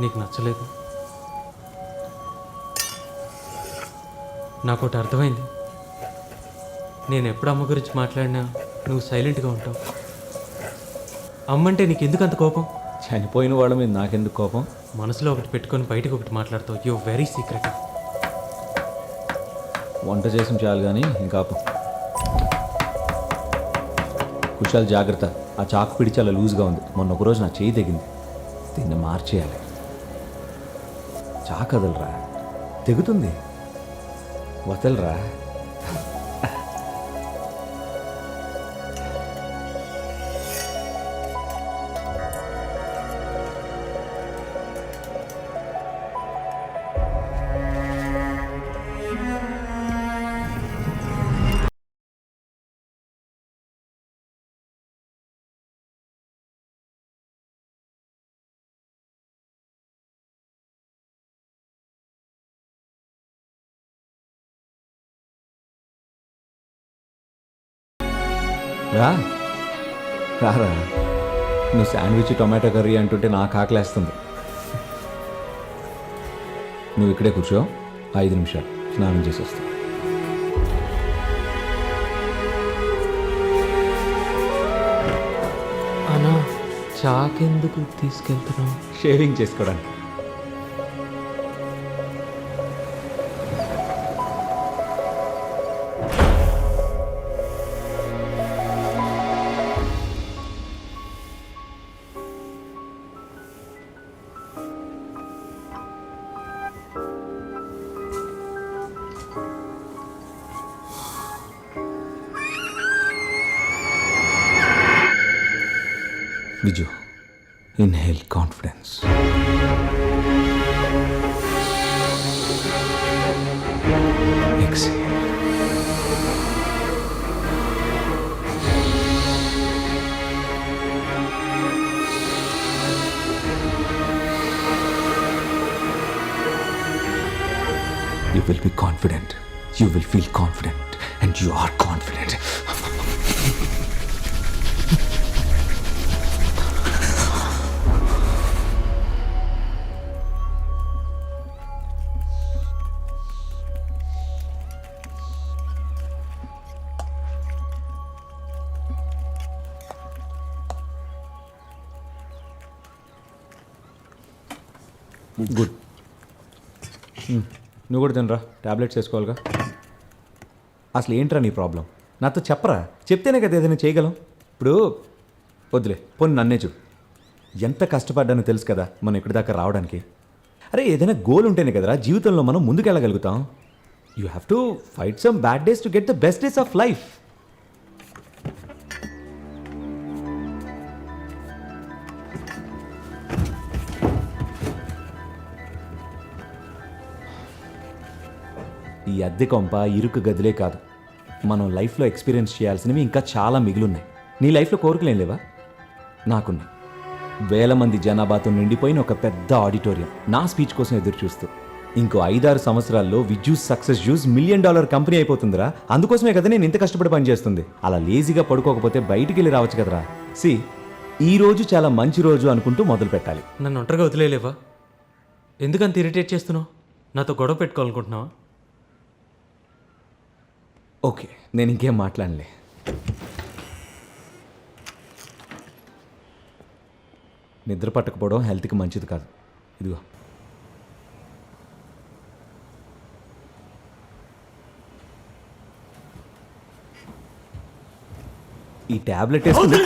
నీకు నచ్చలేదు. నాకు ఒకటి అర్థమైంది. నేను ఎప్పుడు అమ్మ గురించి మాట్లాడినా నువ్వు సైలెంట్గా ఉంటావు. అమ్మంటే నీకు ఎందుకు అంత కోపం? చనిపోయిన వాళ్ళ మీద నాకెందుకు కోపం? మనసులో ఒకటి పెట్టుకొని బయటకు ఒకటి మాట్లాడతావు. You very secret. వంట చేసిన చాలు కానీ ఇంకా కుషాల్ జాగ్రత్త. ఆ చాకు పిడి చాలా లూజ్గా ఉంది. మొన్న ఒకరోజు నా చేయి తెగింది. దీన్ని మార్చేయాలి. చాకు వదలరా, తెగుతుంది. వదలరా. రా రారా. నువ్వు శాండ్విచ్ టొమాటో కర్రీ అంటుంటే నాకు ఆకలేస్తుంది. నువ్వు ఇక్కడే కూర్చో, 5 నిమిషాలు స్నానం చేసి వస్తా. అన్నా, చాకెందుకు తీసుకెళ్తున్నావు? షేవింగ్ చేసుకోవడానికి. Viju, inhale confidence. Exhale. You will be confident. You will feel confident. And you are confident. Good. నువ్వు కూడా తినరా, ట్యాబ్లెట్స్ వేసుకోవాలిగా. అసలు ఏంట్రా నీ ప్రాబ్లం? నాతో చెప్పరా, చెప్తేనే కదా ఏదైనా చేయగలం. ఇప్పుడు వద్దులే, పోనీ నన్నే చూ. ఎంత కష్టపడ్డానో తెలుసు కదా మనం ఇక్కడి దాకా రావడానికి. అరే ఏదైనా గోల్ ఉంటేనే కదరా జీవితంలో మనం ముందుకెళ్ళగలుగుతాం. You have to fight some bad days to get the best days of life. ఈ అద్దె కొంప, ఇరుకు గదిలే కాదు, మనం లైఫ్లో ఎక్స్పీరియన్స్ చేయాల్సినవి ఇంకా చాలా మిగిలిన్నాయి. నీ లైఫ్లో కోరికలేం లేవా? నాకున్నాయి. వేల మంది జనాభాతో నిండిపోయిన ఒక పెద్ద ఆడిటోరియం, నా స్పీచ్ కోసం ఎదురు చూస్తూ. ఇంకో 5-6 సంవత్సరాల్లో విజ్యూస్ సక్సెస్ జ్యూస్ $1 మిలియన్ కంపెనీ అయిపోతుందిరా. అందుకోసమే కదా నేను ఇంత కష్టపడి పనిచేస్తుంది. అలా లేజీగా పడుకోకపోతే బయటికి వెళ్ళి రావచ్చు కదరా. ఈ రోజు చాలా మంచి రోజు అనుకుంటూ మొదలు పెట్టాలి. నన్ను ఒంటరిగా వదిలేలేవా? ఎందుకంత ఇరిటేట్ చేస్తున్నావు? నాతో గొడవ పెట్టుకోవాలనుకుంటున్నావా? ఓకే, నేను ఇంకేం మాట్లాడలే. నిద్ర పట్టకపోవడం హెల్త్కి మంచిది కాదు. ఇదిగో ఈ టాబ్లెట్ వేసుకుని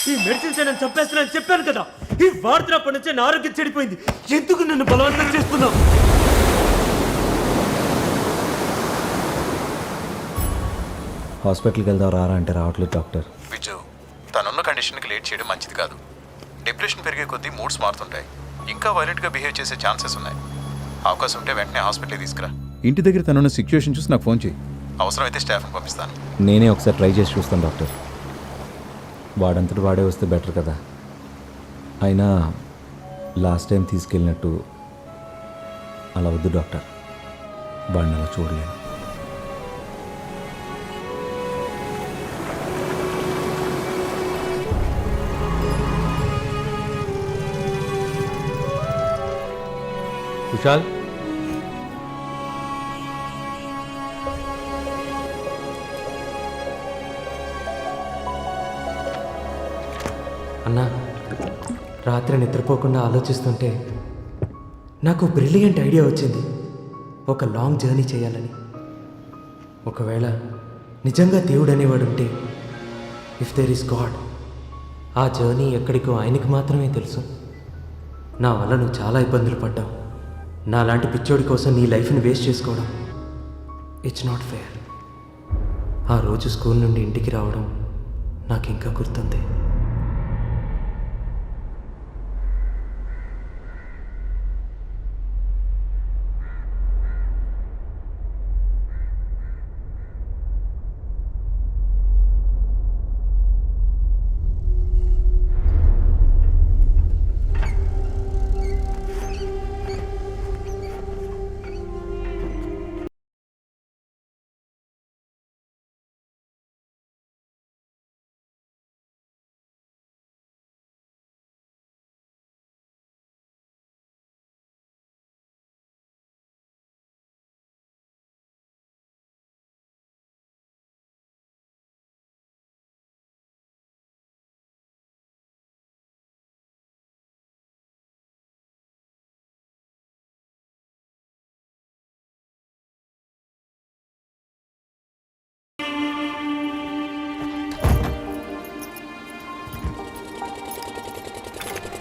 ఈ మెడిసిన్స్ నేను చంపేస్తున్నాను చెప్పాను కదా. ఈ వాడుతున్నప్పటి నుంచే నా ఆరోగ్యం చెడిపోయింది. ఎందుకు నన్ను బలవంతం చేస్తున్నావు? హాస్పిటల్కి వెళ్దాం రారా అంటే రావట్లేదు డాక్టర్. విజు, తనున్న కండిషన్కి లేట్ చేయడం మంచిది కాదు. డిప్రెషన్ పెరిగే కొద్దీ మూడ్స్ మారుతుంటాయి. ఇంకా వైలెంట్గా బిహేవ్ చేసే ఛాన్సెస్ ఉన్నాయి. అవకాశం ఉంటే వెంటనే హాస్పిటల్కి తీసుకురా. ఇంటి దగ్గర తనున్న సిచ్యువేషన్ చూసి నాకు ఫోన్ చేయి. అవసరమైతే స్టాఫ్ని పంపిస్తాను. నేనే ఒకసారి ట్రై చేసి చూస్తాను డాక్టర్. వాడంతటి వాడే వస్తే బెటర్ కదా. అయినా లాస్ట్ టైం తీసుకెళ్ళినట్టు అలా వద్దు డాక్టర్. వాడిని అలా చూడలేను. కుశాల్, అన్నా, రాత్రి నిద్రపోకుండా ఆలోచిస్తుంటే నాకు బ్రిలియంట్ ఐడియా వచ్చింది. ఒక లాంగ్ జర్నీ చేయాలని. ఒకవేళ నిజంగా దేవుడు అనేవాడు ఉంటే, ఇఫ్ దేర్ ఈస్ గాడ్, ఆ జర్నీ ఎక్కడికో ఆయనకి మాత్రమే తెలుసు. నా వల్ల నువ్వు చాలా ఇబ్బందులు పడ్డావు. నా లాంటి పిచ్చోడి కోసం నీ లైఫ్ని వేస్ట్ చేసుకోవడం ఇట్స్ నాట్ ఫేర్. ఆ రోజు స్కూల్ నుండి ఇంటికి రావడం నాకు ఇంకా గుర్తుంది.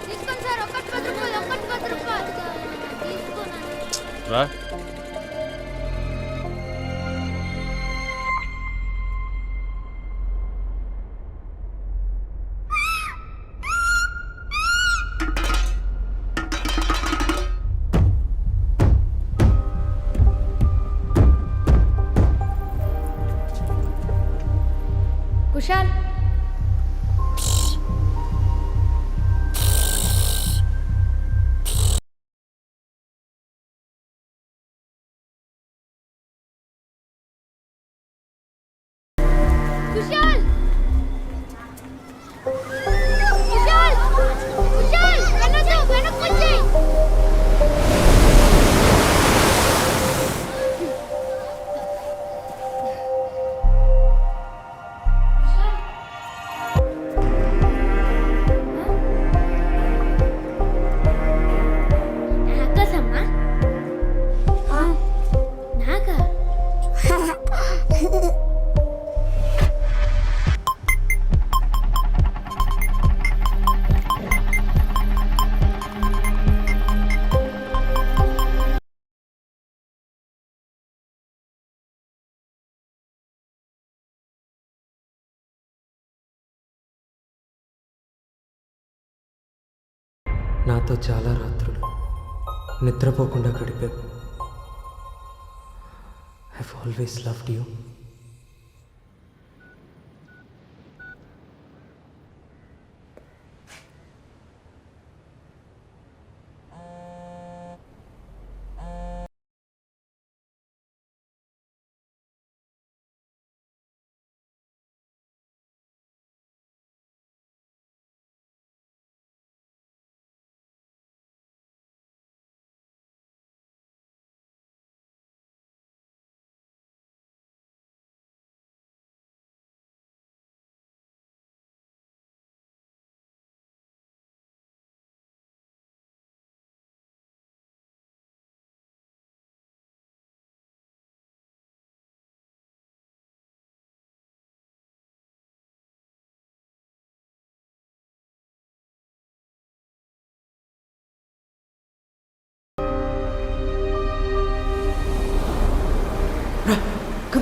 తీసుకోండి సార్, ఒకటి 10 రూపాయలు, ఒకటి 10 రూపాయలు. తీసుకోనండి. రా. కుశాల్, కుశాల్, కుశాల్, కుశాల్, వెనక్కి, వెనక్కి వచ్చేయ్. నాకసమ్మా? నాకా? నాతో చాలా రాత్రులు నిద్రపోకుండా గడిపావు. I always loved you.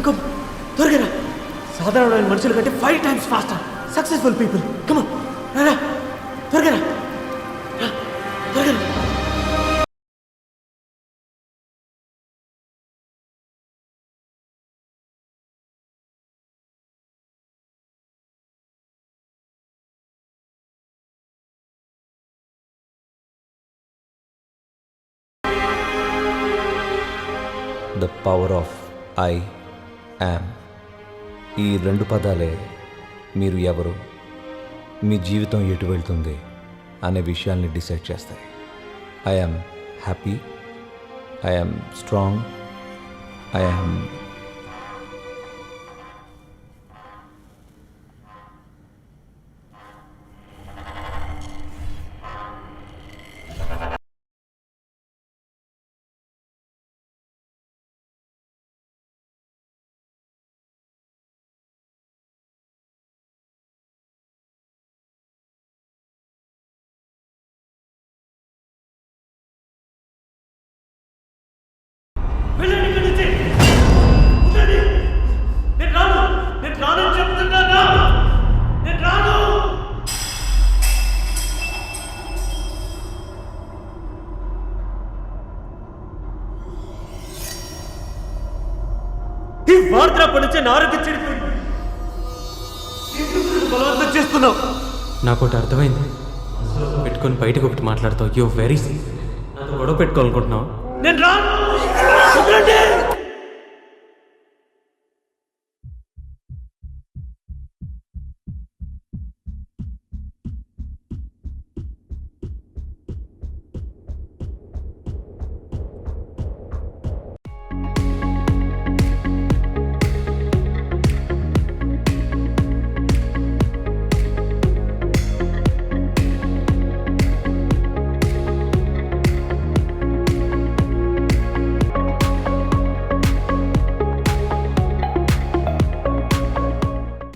Come త్వరగా రా. సాధారణమైన మనుషుల కంటే 5 times faster successful people. Come రా, త్వరగా రా, త్వరగా రా. The power of I am. ఈ 2 పదాలే మీరు ఎవరు, మీ జీవితం ఎటు వెళ్తుంది అనే విషయాల్ని డిసైడ్ చేస్తాయి. I am happy, I am strong. I am వెళ్ళండి ఇక్కడి నుంచి. ఉండండి. నేను రాను అని చెప్తున్నానా? నేను రాను. ఈ వార్తలప్పటి నుంచే నా ఆరోగ్యం చెడిపోయింది. ఎందుకు బలవంతం చేస్తున్నావు? నాకు ఒకటి అర్థమైంది. పెట్టుకొని బయటకు ఒకటి మాట్లాడతావు. యూ వెరీ నాతో గొడవ పెట్టుకోవాలనుకుంటున్నావు. నేను రాను.